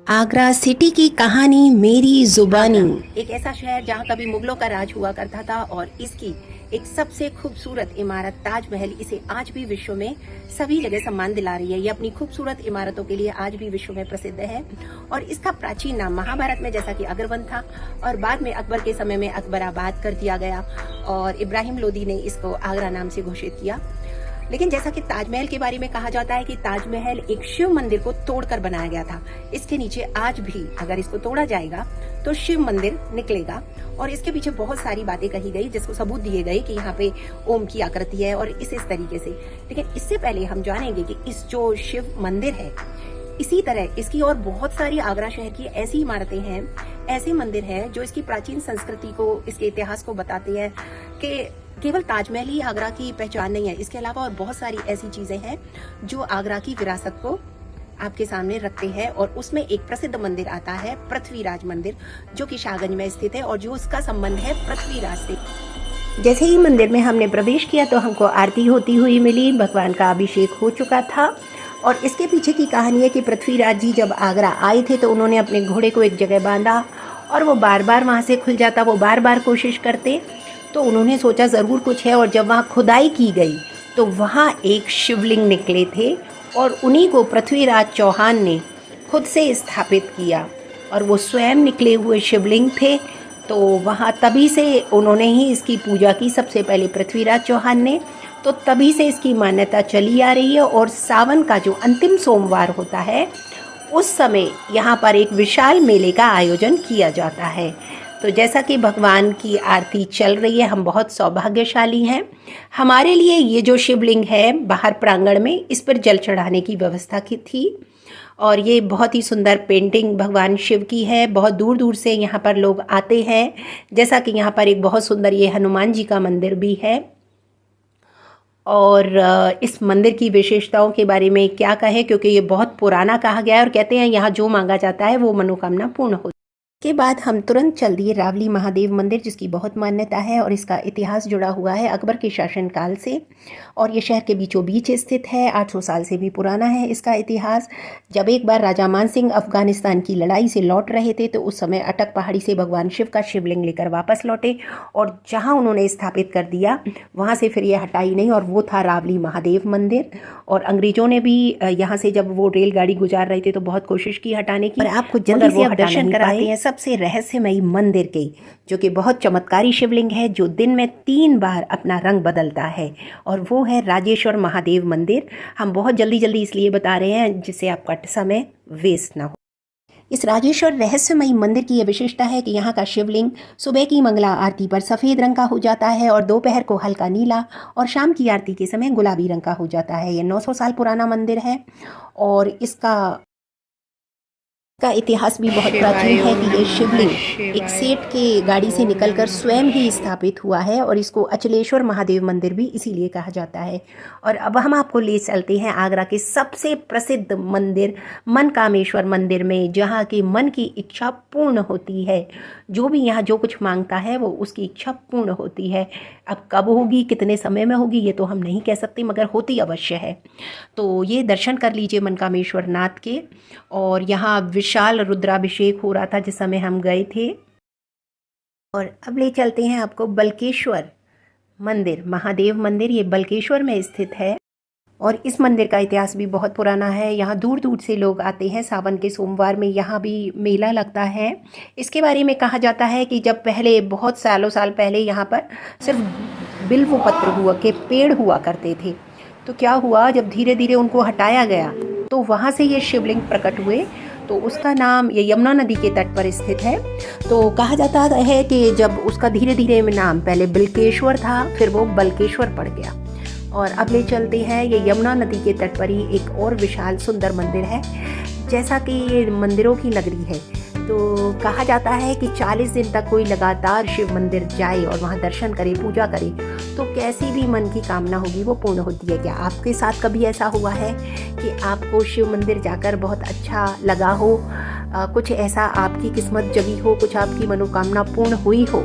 Agra city की कहानी मेरी जुबानी। एक ऐसा शहर जहाँ कभी मुगलों का राज हुआ करता था और इसकी एक सबसे खूबसूरत इमारत ताजमहल इसे आज भी विश्व में सभी जगह सम्मान दिला रही है। ये अपनी खूबसूरत इमारतों के लिए आज भी विश्व में प्रसिद्ध है और इसका प्राचीन नाम महाभारत में जैसा कि अगरवन था और बाद में अकबर के समय में अकबराबाद कर दिया गया और इब्राहिम लोदी ने इसको आगरा नाम से घोषित किया। लेकिन जैसा कि ताजमहल के बारे में कहा जाता है कि ताजमहल एक शिव मंदिर को तोड़कर बनाया गया था। इसके नीचे आज भी अगर इसको तोड़ा जाएगा तो शिव मंदिर निकलेगा और इसके पीछे बहुत सारी बातें कही गई जिसको सबूत दिए गए कि यहाँ पे ओम की आकृति है और इस तरीके से। लेकिन इससे पहले हम जानेंगे कि इस जो शिव मंदिर है इसी तरह इसकी और बहुत सारी आगरा शहर की ऐसी इमारतें हैं, ऐसे मंदिर हैं जो इसकी प्राचीन संस्कृति को, इसके इतिहास को बताते हैं कि केवल ताजमहल ही आगरा की पहचान नहीं है। इसके अलावा और बहुत सारी ऐसी चीजें हैं जो आगरा की विरासत को आपके सामने रखते हैं और उसमें एक प्रसिद्ध मंदिर आता है पृथ्वीराज मंदिर, जो कि शाहगंज में स्थित है और जो उसका संबंध है पृथ्वीराज से। जैसे ही मंदिर में हमने प्रवेश किया तो हमको आरती होती हुई मिली। भगवान का अभिषेक हो चुका था और इसके पीछे की कहानी है कि पृथ्वीराज जी जब आगरा आए थे तो उन्होंने अपने घोड़े को एक जगह बांधा और वो बार बार वहाँ से खुल जाता, वो बार बार कोशिश करते। तो उन्होंने सोचा ज़रूर कुछ है और जब वहाँ खुदाई की गई तो वहाँ एक शिवलिंग निकले थे और उन्हीं को पृथ्वीराज चौहान ने खुद से स्थापित किया और वो स्वयं निकले हुए शिवलिंग थे। तो वहाँ तभी से उन्होंने ही इसकी पूजा की, सबसे पहले पृथ्वीराज चौहान ने। तो तभी से इसकी मान्यता चली आ रही है और सावन का जो अंतिम सोमवार होता है उस समय यहाँ पर एक विशाल मेले का आयोजन किया जाता है। तो जैसा कि भगवान की आरती चल रही है, हम बहुत सौभाग्यशाली हैं। हमारे लिए ये जो शिवलिंग है बाहर प्रांगण में, इस पर जल चढ़ाने की व्यवस्था की थी और ये बहुत ही सुंदर पेंटिंग भगवान शिव की है। बहुत दूर दूर से यहाँ पर लोग आते हैं। जैसा कि यहाँ पर एक बहुत सुंदर ये हनुमान जी का मंदिर भी है और इस मंदिर की विशेषताओं के बारे में क्या कहें, क्योंकि ये बहुत पुराना कहा गया है और कहते हैं यहाँ जो मांगा जाता है वो मनोकामना पूर्ण होती है। के बाद हम तुरंत चल दिए रावली महादेव मंदिर, जिसकी बहुत मान्यता है और इसका इतिहास जुड़ा हुआ है अकबर के शासनकाल से और ये शहर के बीचों बीच स्थित है। 800 साल से भी पुराना है इसका इतिहास। जब एक बार राजा मान सिंह अफगानिस्तान की लड़ाई से लौट रहे थे तो उस समय अटक पहाड़ी से भगवान शिव का शिवलिंग लेकर वापस लौटे और जहाँ उन्होंने स्थापित कर दिया वहाँ से फिर ये हटाई नहीं और वो था रावली महादेव मंदिर। और अंग्रेजों ने भी यहाँ से जब वो रेलगाड़ी गुजार रहे थे तो बहुत कोशिश की हटाने की, और आपको जल्दी से दर्शन कराते हैं सबसे रहस्यमयी मंदिर के, जो कि बहुत चमत्कारी शिवलिंग है जो दिन में 3 बार अपना रंग बदलता है और वो है राजेश्वर महादेव मंदिर। हम बहुत जल्दी इसलिए बता रहे हैं जिससे आपका समय वेस्ट ना हो। इस राजेश्वर रहस्यमयी मंदिर की यह विशेषता है कि यहाँ का शिवलिंग सुबह की मंगला आरती पर सफ़ेद रंग का हो जाता है और दोपहर को हल्का नीला और शाम की आरती के समय गुलाबी रंग का हो जाता है। ये 900 साल पुराना मंदिर है और इसका इतिहास भी बहुत प्राचीन है कि ये शिवलिंग एक सेठ के गाड़ी से निकलकर स्वयं ही स्थापित हुआ है और इसको अचलेश्वर महादेव मंदिर भी इसीलिए कहा जाता है। और अब हम आपको ले चलते हैं आगरा के सबसे प्रसिद्ध मंदिर मनकामेश्वर मंदिर में, जहाँ की मन की इच्छा पूर्ण होती है। जो भी यहाँ जो कुछ मांगता है वो उसकी इच्छा पूर्ण होती है। अब कब होगी, कितने समय में होगी, ये तो हम नहीं कह सकते, मगर होती अवश्य है। तो ये दर्शन कर लीजिए मनकामेश्वर नाथ के। और यहाँ विशाल रुद्राभिषेक हो रहा था जिस समय हम गए थे। और अब ले चलते हैं आपको बल्केश्वर मंदिर, महादेव मंदिर। ये बल्केश्वर में स्थित है और इस मंदिर का इतिहास भी बहुत पुराना है। यहाँ दूर दूर से लोग आते हैं। सावन के सोमवार में यहाँ भी मेला लगता है। इसके बारे में कहा जाता है कि जब पहले बहुत साल पहले यहाँ पर सिर्फ बिल्व पत्र हुआ के पेड़ हुआ करते थे, तो क्या हुआ, जब धीरे धीरे उनको हटाया गया तो वहाँ से ये शिवलिंग प्रकट हुए। तो उसका नाम, ये यमुना नदी के तट पर स्थित है। तो कहा जाता है कि जब उसका धीरे धीरे नाम पहले बिल्केश्वर था फिर वो बल्केश्वर पड़ गया। और अब ले चलते हैं, ये यमुना नदी के तट पर ही एक और विशाल सुंदर मंदिर है। जैसा कि ये मंदिरों की नगरी है तो कहा जाता है कि 40 दिन तक कोई लगातार शिव मंदिर जाए और वहाँ दर्शन करे, पूजा करे तो कैसी भी मन की कामना होगी वो पूर्ण होती है। क्या आपके साथ कभी ऐसा हुआ है कि आपको शिव मंदिर जाकर बहुत अच्छा लगा हो, कुछ ऐसा आपकी किस्मत जगी हो, कुछ आपकी मनोकामना पूर्ण हुई हो?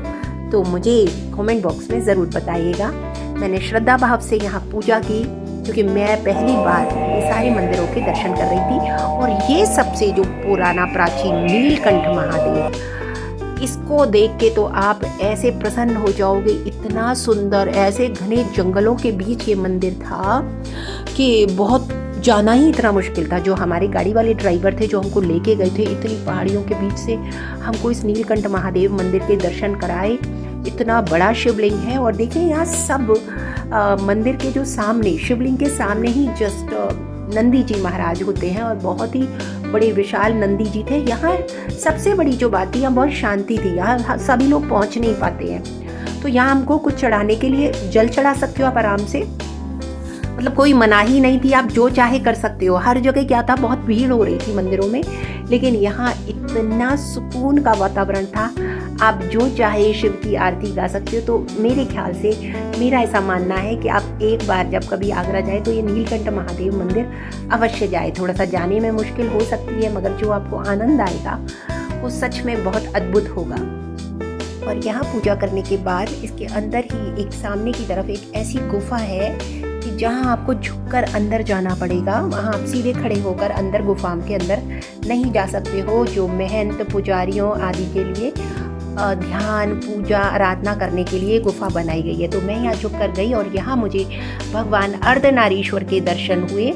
तो मुझे कमेंट बॉक्स में ज़रूर बताइएगा। मैंने श्रद्धा भाव से यहाँ पूजा की क्योंकि मैं पहली बार ये सारे मंदिरों के दर्शन कर रही थी। और ये सबसे जो पुराना प्राचीन नीलकंठ महादेव, इसको देख के तो आप ऐसे प्रसन्न हो जाओगे। इतना सुंदर, ऐसे घने जंगलों के बीच ये मंदिर था कि बहुत जाना ही इतना मुश्किल था। जो हमारे गाड़ी वाले ड्राइवर थे जो हमको लेके गए थे, इतनी पहाड़ियों के बीच से हमको इस नीलकंठ महादेव मंदिर के दर्शन कराए। इतना बड़ा शिवलिंग है। और देखिए यहाँ सब मंदिर के जो सामने, शिवलिंग के सामने ही जस्ट नंदी जी महाराज होते हैं और बहुत ही बड़े विशाल नंदी जी थे। यहाँ सबसे बड़ी जो बात थी, यहाँ बहुत शांति थी। यहाँ सभी लोग पहुँच नहीं पाते हैं। तो यहाँ हमको कुछ चढ़ाने के लिए जल चढ़ा सकते हो आप आराम से, मतलब कोई मनाही नहीं थी, आप जो चाहे कर सकते हो। हर जगह क्या था, बहुत भीड़ हो रही थी मंदिरों में, लेकिन यहाँ इतना सुकून का वातावरण था, आप जो चाहे शिव की आरती गा सकते हो। तो मेरे ख्याल से, मेरा ऐसा मानना है कि आप एक बार जब कभी आगरा जाए तो ये नीलकंठ महादेव मंदिर अवश्य जाए। थोड़ा सा जाने में मुश्किल हो सकती है, मगर जो आपको आनंद आएगा वो सच में बहुत अद्भुत होगा। और यहाँ पूजा करने के बाद इसके अंदर ही एक सामने की तरफ एक ऐसी गुफा है कि जहाँ आपको झुककर अंदर जाना पड़ेगा। वहाँ आप सीधे खड़े होकर अंदर गुफा के अंदर नहीं जा सकते हो। जो महंत पुजारियों आदि के लिए ध्यान, पूजा, आराधना करने के लिए गुफा बनाई गई है। तो मैं यहाँ झुक कर गई और यहाँ मुझे भगवान अर्धनारीश्वर के दर्शन हुए,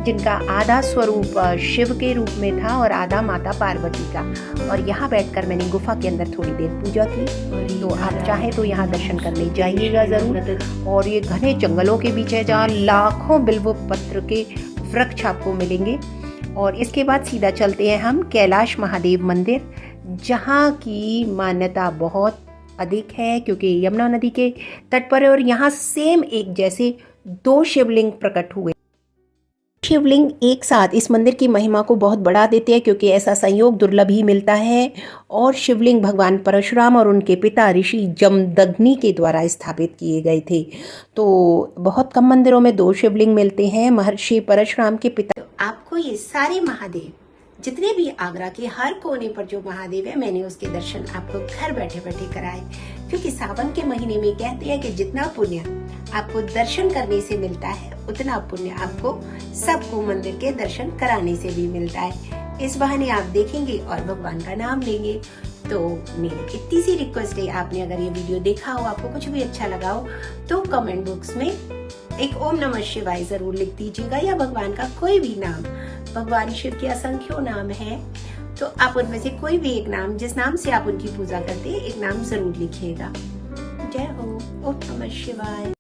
जिनका आधा स्वरूप शिव के रूप में था और आधा माता पार्वती का। और यहाँ बैठकर मैंने गुफा के अंदर थोड़ी देर पूजा की। तो आप चाहें तो यहाँ दर्शन करने जाइएगा ज़रूर। और ये घने जंगलों के बीच है जहाँ लाखों बिल्व पत्र के वृक्ष आपको मिलेंगे। और इसके बाद सीधा चलते हैं हम कैलाश महादेव मंदिर, जहाँ की मान्यता बहुत अधिक है क्योंकि यमुना नदी के तट पर है। और यहाँ सेम एक जैसे 2 शिवलिंग प्रकट हुए। शिवलिंग एक साथ इस मंदिर की महिमा को बहुत बढ़ा देते हैं, क्योंकि ऐसा संयोग दुर्लभ ही मिलता है। और शिवलिंग भगवान परशुराम और उनके पिता ऋषि जमदग्नि के द्वारा स्थापित किए गए थे। तो बहुत कम मंदिरों में 2 शिवलिंग मिलते हैं। महर्षि परशुराम के पिता। तो आपको ये सारे महादेव, जितने भी आगरा के हर कोने पर जो महादेव है, मैंने उसके दर्शन आपको घर बैठे बैठे कराए। क्योंकि सावन के महीने में कहते हैं कि जितना पुण्य आपको दर्शन करने से मिलता है, उतना पुण्य आपको सबको मंदिर के दर्शन कराने से भी मिलता है। इस बहाने आप देखेंगे और भगवान का नाम लेंगे। तो मेरी इतनी सी रिक्वेस्ट है, आपने अगर ये वीडियो देखा हो, आपको कुछ भी अच्छा लगा हो, तो कमेंट बॉक्स में एक ओम नमः शिवाय जरूर लिख दीजिएगा, या भगवान का कोई भी नाम। भगवान शिव के असंख्यों नाम है, तो आप उनमें से कोई भी एक नाम, जिस नाम से आप उनकी पूजा करते हैं, एक नाम जरूर लिखिएगा। जय हो। ओम नमः शिवाय।